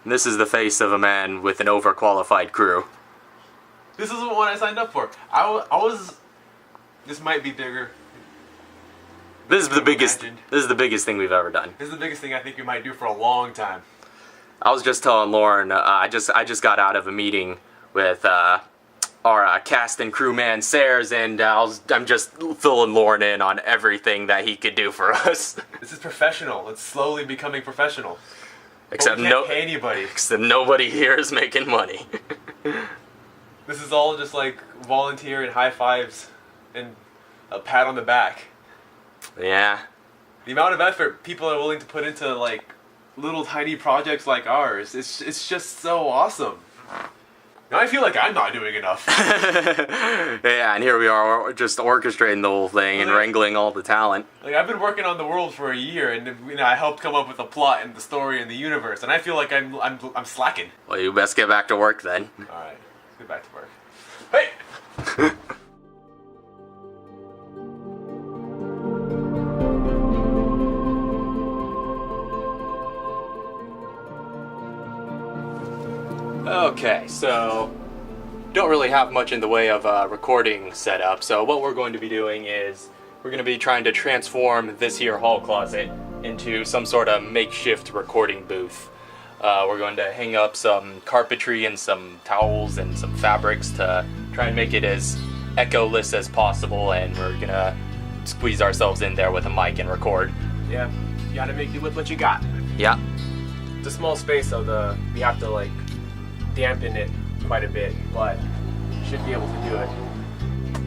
And this is the face of a man with an overqualified crew. This is the one I signed up for. I was. This might be bigger. This is the biggest. This is the biggest thing we've ever done. This is the biggest thing I think we might do for a long time. I was just telling Lauren. I just got out of a meeting with our cast and crew man Sayers, and I'm just filling Lauren in on everything that he could do for us. This is professional. It's slowly becoming professional. Except we can't pay anybody. Except nobody here is making money. This is all just like volunteer and high fives and a pat on the back. Yeah. The amount of effort people are willing to put into like little tiny projects like ours, it's just so awesome. Now I feel like I'm not doing enough. Yeah, and here we are just orchestrating the whole thing and wrangling all the talent. Like I've been working on the world for a year, and I helped come up with the plot and the story and the universe, and I feel like I'm slacking. Well, you best get back to work then. All right, let's get back to work. Hey. Okay, so don't really have much in the way of a recording setup, so what we're going to be doing is we're going to be trying to transform this here hall closet into some sort of makeshift recording booth. We're going to hang up some carpetry and some towels and some fabrics to try and make it as echoless as possible, and we're going to squeeze ourselves in there with a mic and record. Yeah, you gotta make do with what you got. Yeah. It's a small space, so we have to like dampen it quite a bit, but should be able to do it.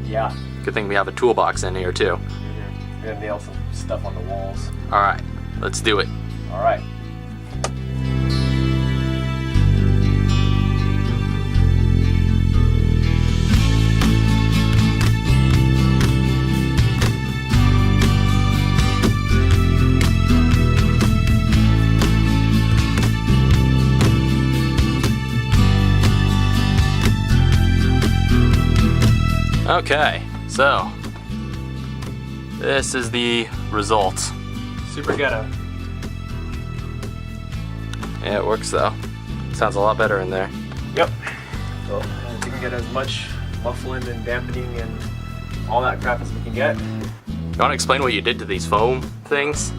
Yeah. Good thing we have a toolbox in here too. We're gonna nail some stuff on the walls. Alright, let's do it. Alright. Okay, so this is the result. Super ghetto. Yeah, it works though. Sounds a lot better in there. Yep. So we can get as much muffling and dampening and all that crap as we can get. You want to explain what you did to these foam things?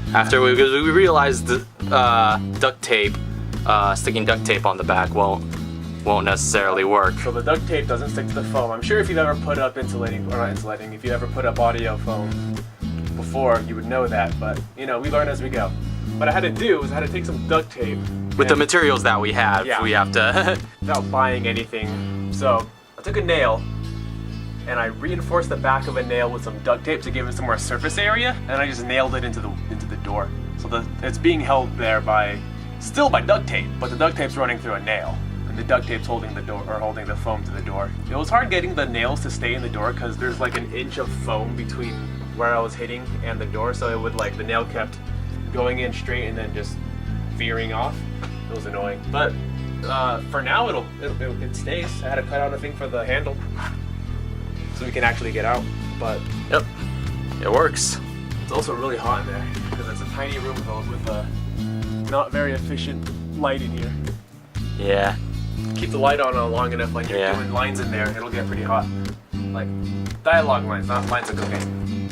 Because we realized duct tape, sticking duct tape on the back won't necessarily work. So the duct tape doesn't stick to the foam. I'm sure if you've ever put up insulating, or not insulating, if you ever put up audio foam before, you would know that, but you know, we learn as we go. What I had to do was I had to take some duct tape. With the materials that we have, yeah, we have to... without buying anything. So I took a nail and I reinforced the back of a nail with some duct tape to give it some more surface area, and I just nailed it into the door. So it's being held there still by duct tape, but the duct tape's running through a nail. The duct tape's holding the door, or holding the foam to the door. It was hard getting the nails to stay in the door because there's like an inch of foam between where I was hitting and the door, so it would like the nail kept going in straight and then just veering off. It was annoying, but for now it stays. I had to cut out a thing for the handle so we can actually get out. But yep, it works. It's also really hot in there because it's a tiny room with a not very efficient light in here. Yeah. Keep the light on long enough, like you're doing lines in there, it'll get pretty hot. Like dialogue lines, not lines of cocaine.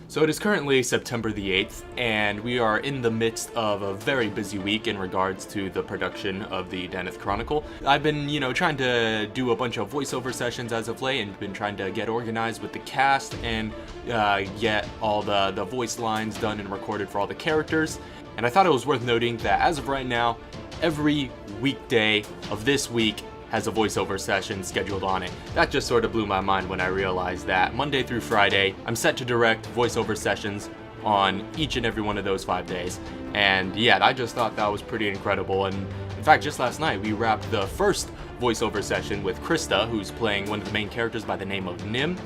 So it is currently September the 8th, and we are in the midst of a very busy week in regards to the production of the Edeneth Chronicle. I've been, trying to do a bunch of voiceover sessions as of late, and been trying to get organized with the cast and get all the voice lines done and recorded for all the characters. And I thought it was worth noting that as of right now, every weekday of this week has a voiceover session scheduled on it. That just sort of blew my mind when I realized that Monday through Friday, I'm set to direct voiceover sessions on each and every one of those 5 days. And yeah, I just thought that was pretty incredible. And in fact, just last night, we wrapped the first voiceover session with Krista, who's playing one of the main characters by the name of Nim.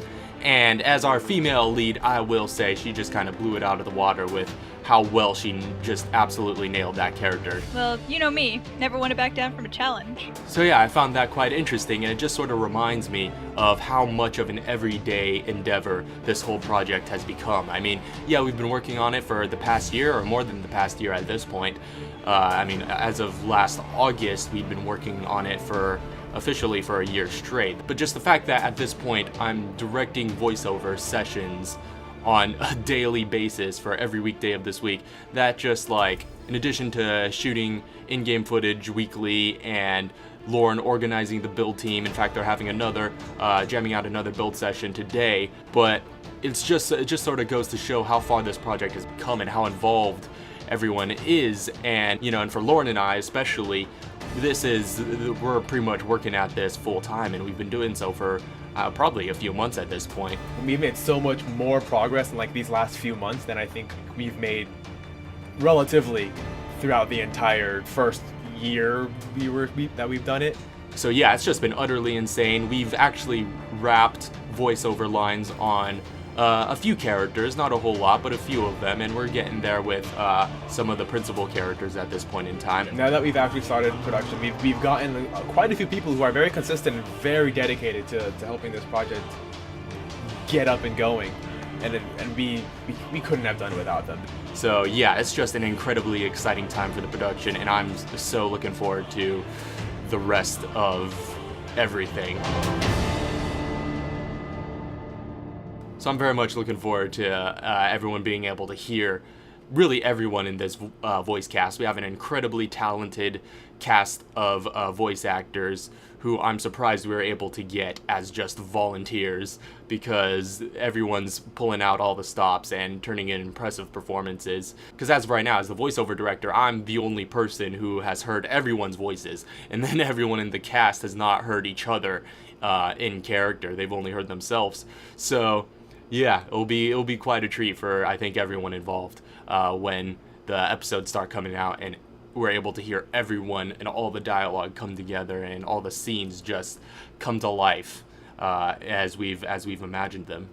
And as our female lead, I will say she just kind of blew it out of the water with how well she just absolutely nailed that character. Well, you know me, never want to back down from a challenge. So yeah, I found that quite interesting, and it just sort of reminds me of how much of an everyday endeavor this whole project has become. I mean, yeah, we've been working on it for the past year, or more than the past year at this point. I mean, as of last August, we'd been working on it officially for a year straight. But just the fact that at this point, I'm directing voiceover sessions on a daily basis for every weekday of this week, that just like, in addition to shooting in-game footage weekly and Lauren organizing the build team, in fact they're having another, jamming out another build session today, but it just sort of goes to show how far this project has become and how involved everyone is. And, you know, and for Lauren and I especially, we're pretty much working at this full time, and we've been doing so for probably a few months at this point. We've made so much more progress in like these last few months than I think we've made relatively throughout the entire first year that we've done it. So yeah, it's just been utterly insane. We've actually wrapped voiceover lines on a few characters, not a whole lot, but a few of them, and we're getting there with some of the principal characters at this point in time. Now that we've actually started production, we've gotten quite a few people who are very consistent and very dedicated to helping this project get up and going, and we couldn't have done it without them. So yeah, it's just an incredibly exciting time for the production, and I'm so looking forward to the rest of everything. So I'm very much looking forward to everyone being able to hear really everyone in this voice cast. We have an incredibly talented cast of voice actors who I'm surprised we were able to get as just volunteers, because everyone's pulling out all the stops and turning in impressive performances. Because as of right now, as the voiceover director, I'm the only person who has heard everyone's voices, and then everyone in the cast has not heard each other in character. They've only heard themselves. So yeah, it'll be quite a treat for, I think, everyone involved when the episodes start coming out and we're able to hear everyone and all the dialogue come together and all the scenes just come to life as we've imagined them.